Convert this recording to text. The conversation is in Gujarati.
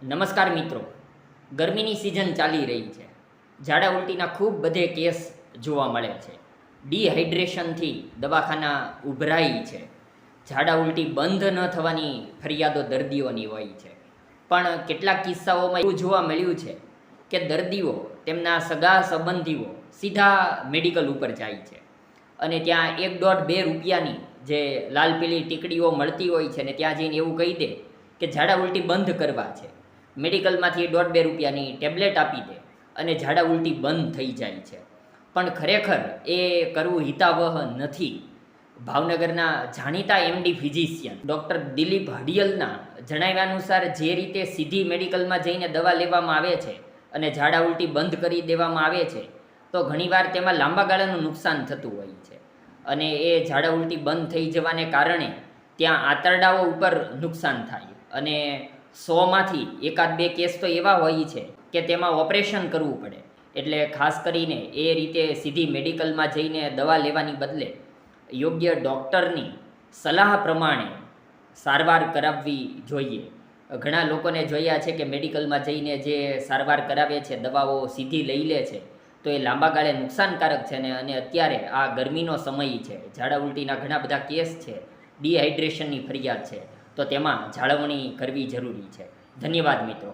નમસ્કાર મિત્રો, ગરમીની સિઝન ચાલી રહી છે. ઝાડા ઉલટીના ખૂબ બધે કેસ જોવા મળે છે. ડિહાઇડ્રેશનથી દવાખાના ઉભરાય છે. ઝાડા ઉલટી બંધ ન થવાની ફરિયાદો દર્દીઓની હોય છે. પણ કેટલાક કિસ્સાઓમાં એવું જોવા મળ્યું છે કે દર્દીઓ તેમના સગા સંબંધીઓ સીધા મેડિકલ ઉપર જાય છે અને ત્યાં 1-1.5-2 રૂપિયાની જે લાલ પીળી ટીકડીઓ મળતી હોય છે ને ત્યાં જઈને એવું કહી દે કે ઝાડા ઉલટી બંધ કરવા છે. મેડિકલમાંથી 1.5-2 રૂપિયાની ટેબ્લેટ આપી દે અને ઝાડા ઉલટી બંધ થઈ જાય છે. પણ ખરેખર એ કરવું હિતાવહ નથી. ભાવનગરના જાણીતા એમડી ફિઝિશિયન ડૉક્ટર દિલીપ હડિયલના જણાવ્યા અનુસાર જે રીતે સીધી મેડિકલમાં જઈને દવા લેવામાં આવે છે અને ઝાડા ઉલટી બંધ કરી દેવામાં આવે છે તો ઘણીવાર તેમાં લાંબા ગાળાનું નુકસાન થતું હોય છે અને એ ઝાડા ઉલટી બંધ થઈ જવાને કારણે ત્યાં આંતરડાઓ ઉપર નુકસાન થાય અને 100માંથી 1-2 કેસ તો એવા હોય છે કે તેમાં ઓપરેશન કરવું પડે. એટલે ખાસ કરીને એ રીતે સીધી મેડિકલમાં જઈને દવા લેવાની બદલે યોગ્ય ડૉક્ટરની સલાહ પ્રમાણે સારવાર કરાવવી જોઈએ. ઘણા લોકોને જોયા છે કે મેડિકલમાં જઈને જે સારવાર કરાવે છે, દવાઓ સીધી લઈ લે છે, તો એ લાંબા ગાળે નુકસાનકારક છે ને. અને અત્યારે આ ગરમીનો સમય છે, ઝાડા ઉલટીના ઘણા બધા કેસ છે, ડિહાઇડ્રેશનની ફરિયાદ છે, તો તેમાં જાળવણી કરવી જરૂરી છે. ધન્યવાદ મિત્રો.